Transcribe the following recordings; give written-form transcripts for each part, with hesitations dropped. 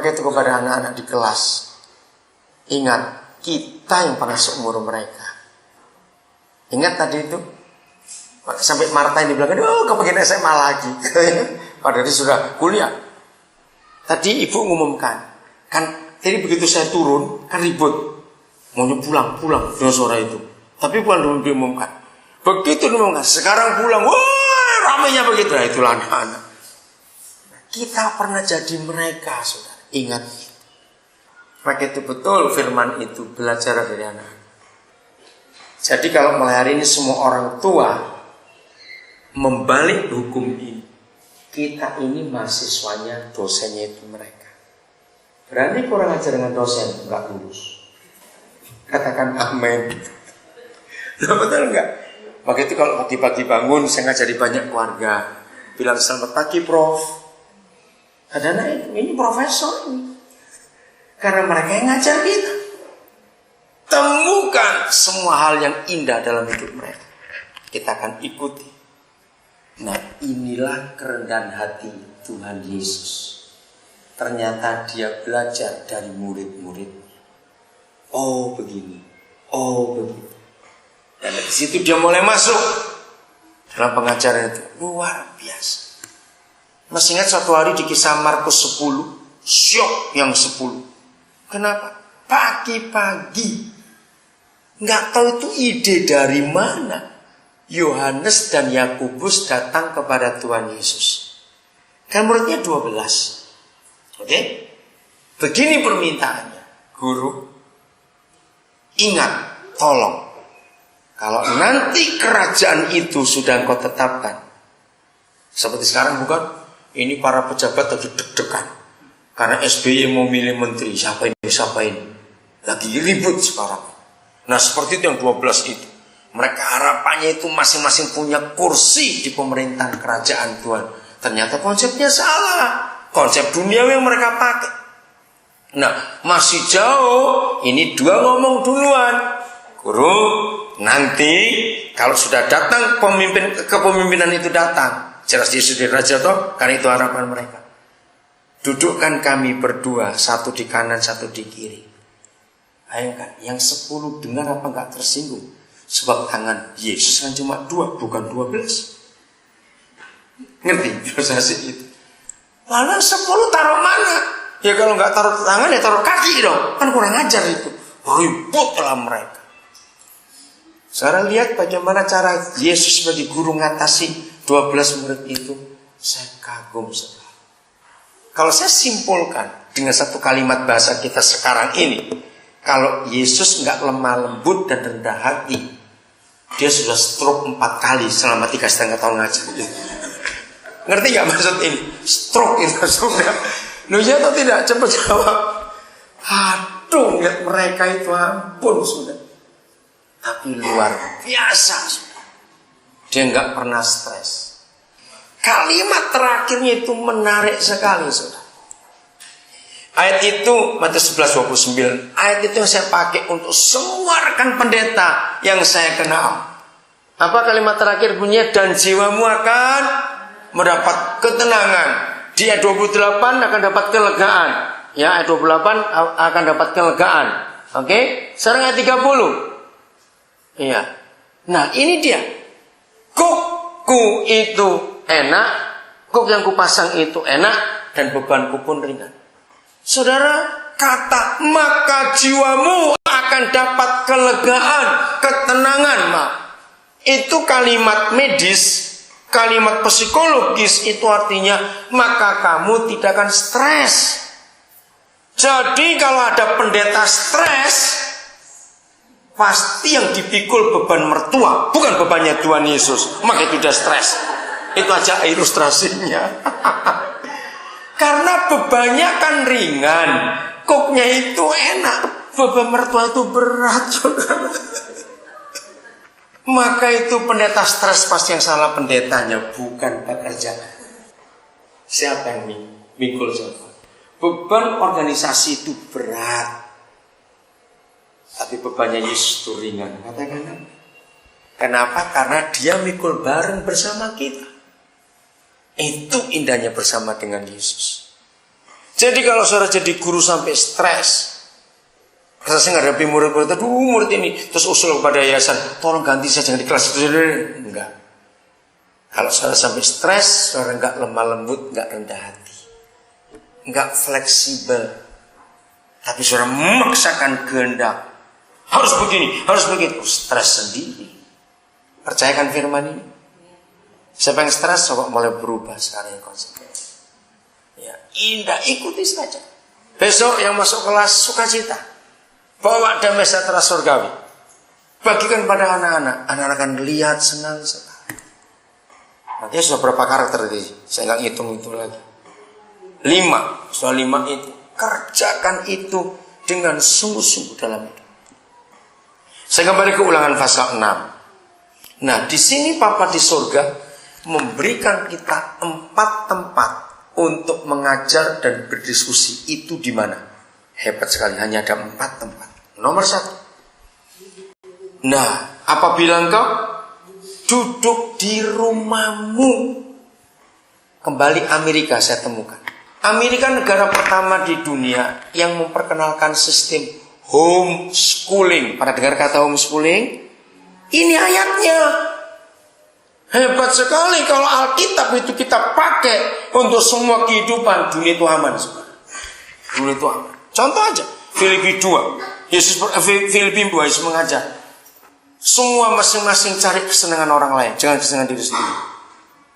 Maka itu kepada anak-anak di kelas, ingat, kita yang pernah seumur mereka. Ingat tadi itu, sampai Marta yang di belakang, oh kepengen SMA lagi. Padahal dia sudah kuliah. Tadi ibu ngumumkan, kan jadi begitu saya turun, kan ribut. Maunya pulang dengan suara itu. Tapi bukan dulu diumumkan. Begitu diumumkan, sekarang pulang, wah ramainya begitu. Nah, itulah anak-anak. Kita pernah jadi mereka, saudara. Ingat. Maka itu betul firman itu, belajar dari anak. Jadi kalau mulai hari ini semua orang tua membalik hukum ini, kita ini mahasiswanya, dosennya itu mereka. Berani kurang ajar dengan dosen, enggak lulus. Katakan amin. Nah, betul enggak? Maka itu kalau pagi-pagi bangun, saya ngajari banyak keluarga, bilang selamat pagi Prof. Ada anak ini profesor ini. Karena mereka yang ngajar kita. Temukan semua hal yang indah dalam hidup mereka. Kita akan ikuti. Nah, inilah kerendahan hati Tuhan Yesus. Ternyata dia belajar dari murid-muridnya. Oh begini, oh begitu. Dan dari situ dia mulai masuk dalam pengajaran itu. Luar biasa. Masih ingat suatu hari di kisah Markus 10, syok yang 10. Kenapa? Pagi-pagi, nggak tahu itu ide dari mana. Yohanes dan Yakobus datang kepada Tuhan Yesus. Kan muridnya 12. Oke? Begini permintaannya. Guru, ingat, tolong. Kalau nanti kerajaan itu sudah engkau tetapkan. Seperti sekarang bukan? Ini para pejabat lagi deg-degan. Karena SBY mau milih menteri. Siapa ini? Lagi ribut sekarang. Nah seperti itu yang 12 itu. Mereka harapannya itu masing-masing punya kursi di pemerintahan kerajaan Tuhan. Ternyata konsepnya salah. Konsep dunia yang mereka pakai. Nah masih jauh. Ini dua ngomong duluan. Guru, nanti kalau sudah datang kepemimpinan itu datang. Jelas Yesus di raja toh. Karena itu harapan mereka. Dudukkan kami berdua, satu di kanan, satu di kiri. Bayangkan, yang 10 dengar apa enggak tersinggung? Sebab tangan Yesus kan cuma 2, bukan 12. Ngerti proses itu? Lalu 10 taruh mana? Ya kalau enggak taruh tangan ya taruh kaki dong. Kan kurang ajar itu. Ributlah mereka. Sekarang lihat bagaimana cara Yesus sebagai guru mengatasi 12 murid itu. Saya kagum sekali. Kalau saya simpulkan dengan satu kalimat bahasa kita sekarang ini, kalau Yesus nggak lemah lembut dan rendah hati, dia sudah stroke 4 kali selama 3,5 tahun ngajar. Ngerti nggak maksud ini? Stroke itu sudah. Loh ya atau tidak? Cepat jawab. Aduh, lihat mereka itu ampun sudah. Tapi luar biasa sudah. Dia nggak pernah stres. Kalimat terakhirnya itu menarik sekali, saudara. Ayat itu Matius 11:29. Ayat itu yang saya pakai untuk semua rekan pendeta yang saya kenal. Apa kalimat terakhir bunyinya? Dan jiwamu akan mendapat ketenangan. Di ayat 28 akan dapat kelegaan. Ya, ayat 28 akan dapat kelegaan. Oke? Sekarang ayat 30. Iya. Nah, ini dia. Kukku itu enak, kuk yang kupasang itu enak, dan bebanku pun ringan. Saudara, kata maka jiwamu akan dapat kelegaan, ketenangan, itu kalimat medis, kalimat psikologis, itu artinya maka kamu tidak akan stres. Jadi kalau ada pendeta stres, pasti yang dipikul beban mertua, bukan bebannya Tuhan Yesus. Maka itu sudah stres. Itu aja ilustrasinya. Karena bebannya kan ringan, kuknya itu enak, beban mertua itu berat. Maka itu pendeta stres pasti yang salah pendetanya, bukan pekerja. Siapa yang mikul siapa? Beban organisasi itu berat, tapi bebannya Yesus itu ringan. Katakan kenapa? Karena dia mikul bareng bersama kita. Itu indahnya bersama dengan Yesus. Jadi kalau saudara jadi guru sampai stres, saya ngadapi murid-murid, aduh murid ini, terus usul kepada yayasan, tolong ganti saya jangan di kelas itu. Enggak. Kalau saudara sampai stres, saudara enggak lemah lembut, enggak rendah hati, enggak fleksibel, tapi saudara memaksakan kehendak, harus begini, harus begitu, stres sendiri. Percayakan firman ini. Siapa yang stres, coba mulai berubah sekarang yang konsekuen. Ya, indah, ikuti saja. Besok yang masuk kelas sukacita, bawa damai sejahtera surgawi, bagikan pada anak-anak. Anak-anak akan lihat senang sekali. Nanti sudah berapa karakter tadi? Saya nggak ngitung itu lagi. 5, soal 5 itu. Kerjakan itu dengan sungguh-sungguh dalam hidup. Saya kembali ke Ulangan pasal 6. Nah, di sini Bapa di surga memberikan kita 4 tempat untuk mengajar dan berdiskusi. Itu di mana? Hebat sekali, hanya ada 4 tempat. Nomor 1. Nah, apabila engkau duduk di rumahmu, kembali Amerika saya temukan. Amerika negara pertama di dunia yang memperkenalkan sistem homeschooling. Pernah dengar kata homeschooling? Ini ayatnya. Hebat sekali kalau Alkitab itu kita pakai untuk semua kehidupan. Dunia itu aman. Dunia itu aman. Contoh aja, Filipi 2. Filipi 2 Yesus mengajar. Semua masing-masing cari kesenangan orang lain, jangan kesenangan diri sendiri.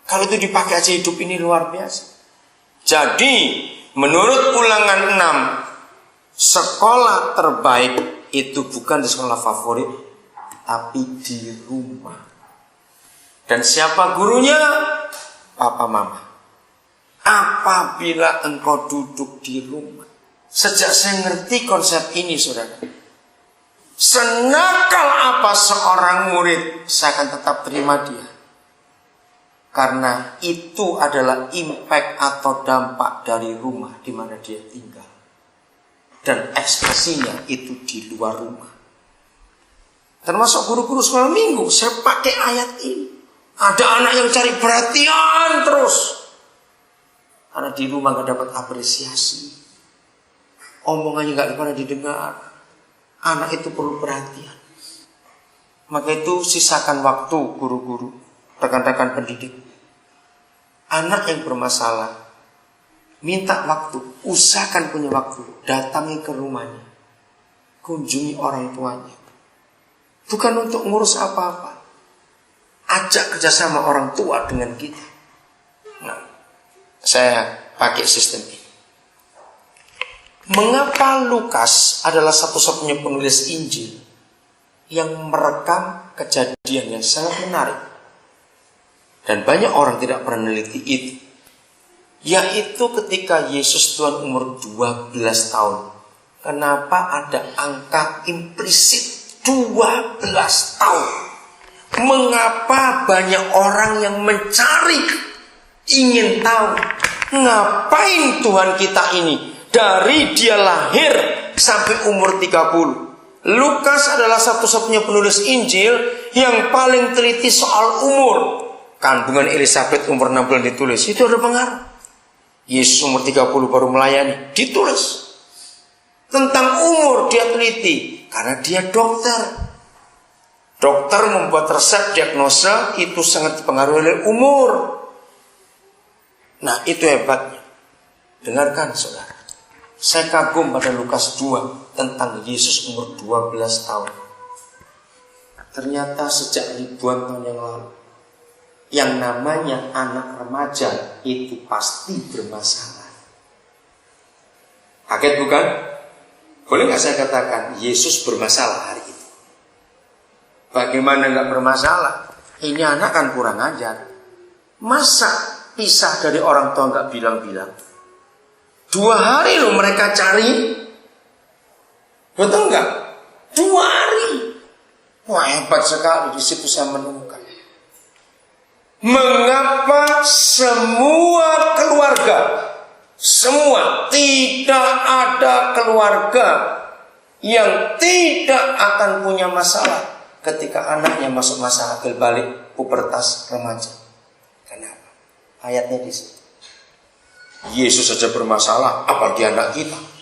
Kalau itu dipakai aja hidup ini luar biasa. Jadi, menurut Ulangan 6, sekolah terbaik itu bukan di sekolah favorit, tapi di rumah. Dan siapa gurunya? Papa mama. Apabila engkau duduk di rumah. Sejak saya ngerti konsep ini, saudara, senakal apa seorang murid, saya akan tetap terima dia. Karena itu adalah impact atau dampak dari rumah di mana dia tinggal. Dan ekspresinya itu di luar rumah. Termasuk guru-guru sekolah minggu, saya pakai ayat ini. Ada anak yang cari perhatian terus. Karena di rumah gak dapat apresiasi. Omongannya gak pernah didengar. Anak itu perlu perhatian. Maka itu sisakan waktu guru-guru, rekan-rekan pendidik. Anak yang bermasalah, minta waktu, usahakan punya waktu, datangi ke rumahnya, kunjungi orang tuanya. Bukan untuk ngurus apa-apa, ajak kerjasama orang tua dengan kita. Nah, saya pakai sistem ini. Mengapa Lukas adalah satu-satunya penulis Injil yang merekam kejadian yang sangat menarik? Dan banyak orang tidak pernah meneliti itu. Yaitu ketika Yesus Tuhan umur 12 tahun. Kenapa ada angka implisit 12 tahun? Mengapa banyak orang yang mencari, ingin tahu, ngapain Tuhan kita ini dari dia lahir sampai umur 30. Lukas adalah satu-satunya penulis Injil yang paling teliti soal umur. Kandungan Elizabeth umur 6 bulan ditulis, itu ada pengaruh. Yesus umur 30 baru melayani, ditulis. Tentang umur dia teliti, karena dia dokter. Dokter membuat resep diagnosa itu sangat dipengaruhi oleh umur. Nah, itu hebatnya. Dengarkan saudara. Saya kagum pada Lukas 2 tentang Yesus umur 12 tahun. Ternyata sejak ribuan tahun yang lalu, yang namanya anak remaja itu pasti bermasalah. Kaget bukan? Boleh gak saya katakan Yesus bermasalah hari itu? Bagaimana gak bermasalah? Ini anak kan kurang ajar. Masa pisah dari orang tua gak bilang-bilang? 2 hari loh mereka cari. Betul gak? 2 hari. Wah, hebat sekali. Di situ saya menemukan. Mengapa semua keluarga, tidak ada keluarga yang tidak akan punya masalah ketika anaknya masuk masa akil balik, pubertas, remaja? Kenapa? Ayatnya di situ. Yesus saja bermasalah, apalagi anak kita.